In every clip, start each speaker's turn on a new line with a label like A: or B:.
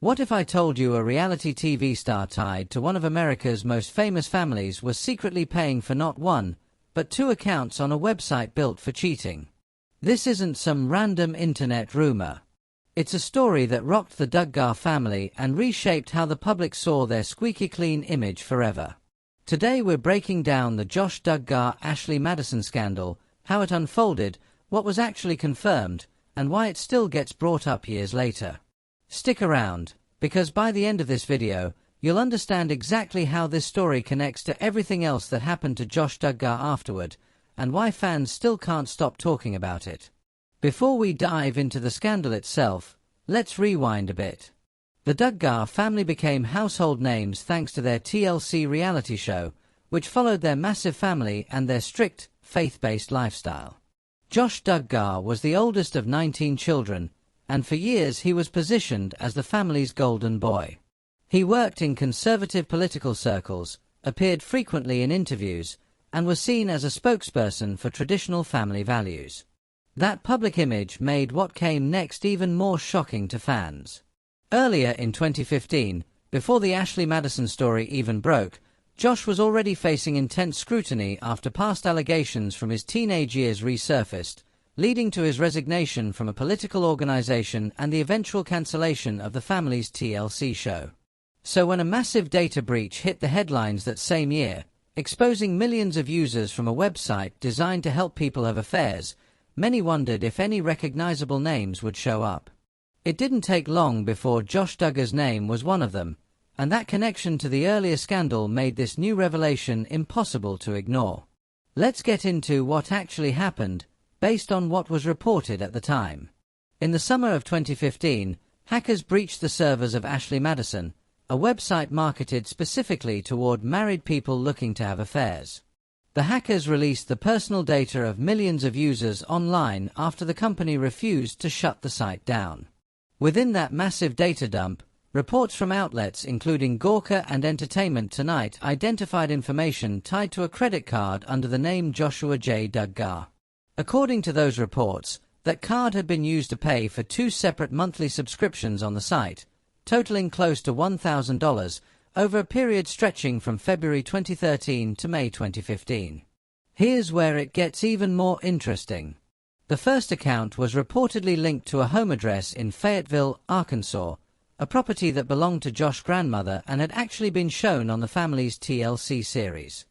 A: What if I told you a reality TV star tied to one of America's most famous families was secretly paying for not one, but two accounts on a website built for cheating? This isn't some random internet rumor. It's a story that rocked the Duggar family and reshaped how the public saw their squeaky clean image forever. Today we're breaking down the Josh Duggar-Ashley Madison scandal, how it unfolded, what was actually confirmed, and why it still gets brought up years later. Stick around, because by the end of this video, you'll understand exactly how this story connects to everything else that happened to Josh Duggar afterward, and why fans still can't stop talking about it. Before we dive into the scandal itself, let's rewind a bit. The Duggar family became household names thanks to their TLC reality show, which followed their massive family and their strict, faith-based lifestyle. Josh Duggar was the oldest of 19 children, and for years he was positioned as the family's golden boy. He worked in conservative political circles, appeared frequently in interviews, and was seen as a spokesperson for traditional family values. That public image made what came next even more shocking to fans. Earlier in 2015, before the Ashley Madison story even broke, Josh was already facing intense scrutiny after past allegations from his teenage years resurfaced, leading to his resignation from a political organization and the eventual cancellation of the family's TLC show. So when a massive data breach hit the headlines that same year, exposing millions of users from a website designed to help people have affairs, many wondered if any recognizable names would show up. It didn't take long before Josh Duggar's name was one of them, and that connection to the earlier scandal made this new revelation impossible to ignore. Let's get into what actually happened, based on what was reported at the time. In the summer of 2015, hackers breached the servers of Ashley Madison, a website marketed specifically toward married people looking to have affairs. The hackers released the personal data of millions of users online after the company refused to shut the site down. Within that massive data dump, reports from outlets including Gawker and Entertainment Tonight identified information tied to a credit card under the name Joshua J. Duggar. According to those reports, that card had been used to pay for two separate monthly subscriptions on the site, totaling close to $1,000, over a period stretching from February 2013 to May 2015. Here's where it gets even more interesting. The first account was reportedly linked to a home address in Fayetteville, Arkansas, a property that belonged to Josh's grandmother and had actually been shown on the family's TLC series.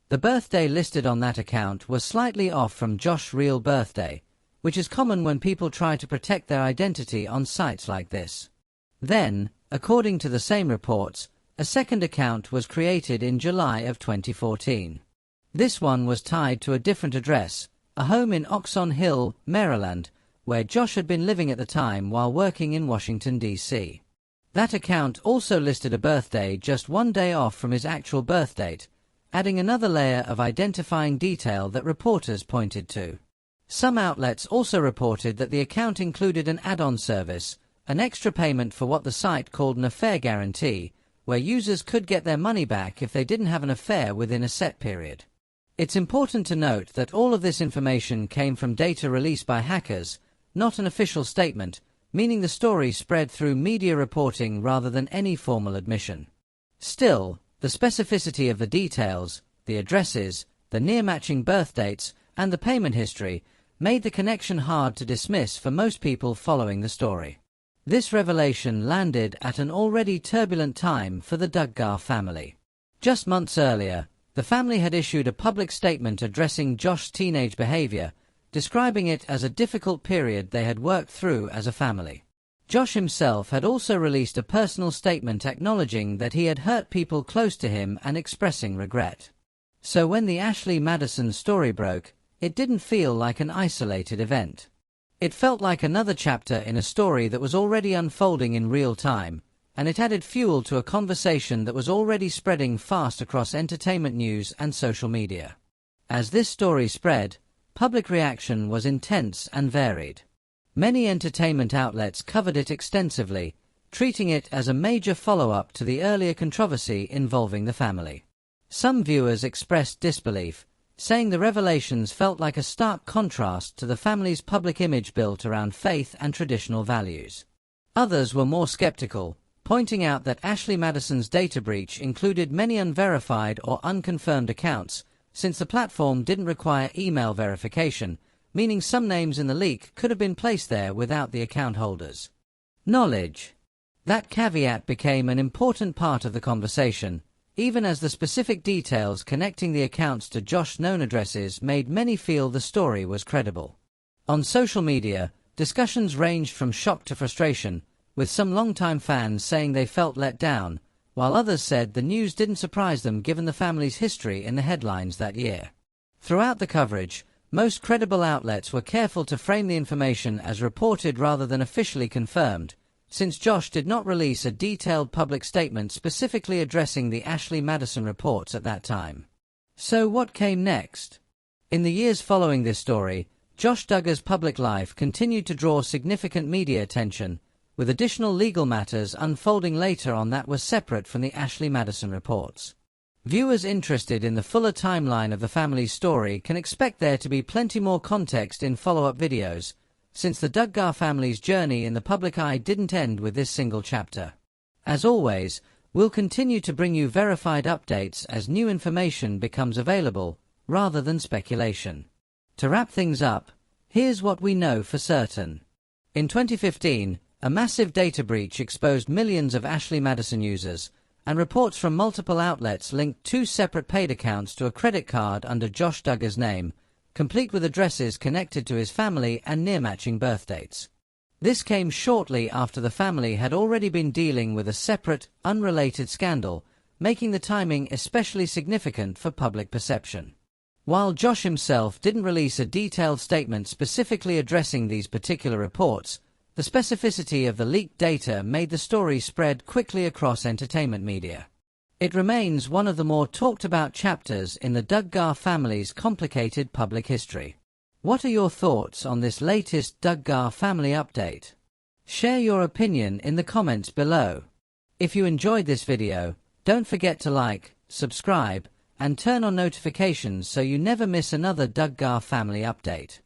A: The birthday listed on that account was slightly off from Josh's real birthday, which is common when people try to protect their identity on sites like this. Then, according to the same reports, a second account was created in July of 2014. This one was tied to a different address, a home in Oxon Hill, Maryland, where Josh had been living at the time while working in Washington, D.C. That account also listed a birthday just one day off from his actual birth date, adding another layer of identifying detail that reporters pointed to. Some outlets also reported that the account included an add-on service, an extra payment for what the site called an affair guarantee, where users could get their money back if they didn't have an affair within a set period. It's important to note that all of this information came from data released by hackers, not an official statement, meaning the story spread through media reporting rather than any formal admission. Still, the specificity of the details, the addresses, the near-matching birth dates, and the payment history made the connection hard to dismiss for most people following the story. This revelation landed at an already turbulent time for the Duggar family. Just months earlier, the family had issued a public statement addressing Josh's teenage behavior, describing it as a difficult period they had worked through as a family. Josh himself had also released a personal statement acknowledging that he had hurt people close to him and expressing regret. So when the Ashley Madison story broke, it didn't feel like an isolated event. It felt like another chapter in a story that was already unfolding in real time, and it added fuel to a conversation that was already spreading fast across entertainment news and social media. As this story spread, public reaction was intense and varied. Many entertainment outlets covered it extensively, treating it as a major follow-up to the earlier controversy involving the family. Some viewers expressed disbelief, saying the revelations felt like a stark contrast to the family's public image built around faith and traditional values. Others were more skeptical, pointing out that Ashley Madison's data breach included many unverified or unconfirmed accounts, since the platform didn't require email verification, meaning some names in the leak could have been placed there without the account holders' knowledge. That caveat became an important part of the conversation, even as the specific details connecting the accounts to Josh's known addresses made many feel the story was credible. On social media, discussions ranged from shock to frustration, with some longtime fans saying they felt let down, while others said the news didn't surprise them given the family's history in the headlines that year. Throughout the coverage, most credible outlets were careful to frame the information as reported rather than officially confirmed, since Josh did not release a detailed public statement specifically addressing the Ashley Madison reports at that time. So what came next? In the years following this story, Josh Duggar's public life continued to draw significant media attention, with additional legal matters unfolding later on that were separate from the Ashley Madison reports. Viewers interested in the fuller timeline of the family's story can expect there to be plenty more context in follow-up videos, since the Duggar family's journey in the public eye didn't end with this single chapter. As always, we'll continue to bring you verified updates as new information becomes available, rather than speculation. To wrap things up, here's what we know for certain. In 2015, a massive data breach exposed millions of Ashley Madison users, and reports from multiple outlets linked two separate paid accounts to a credit card under Josh Duggar's name, complete with addresses connected to his family and near-matching birth dates. This came shortly after the family had already been dealing with a separate, unrelated scandal, making the timing especially significant for public perception. While Josh himself didn't release a detailed statement specifically addressing these particular reports, the specificity of the leaked data made the story spread quickly across entertainment media. It remains one of the more talked-about chapters in the Duggar family's complicated public history. What are your thoughts on this latest Duggar family update? Share your opinion in the comments below. If you enjoyed this video, don't forget to like, subscribe, and turn on notifications so you never miss another Duggar family update.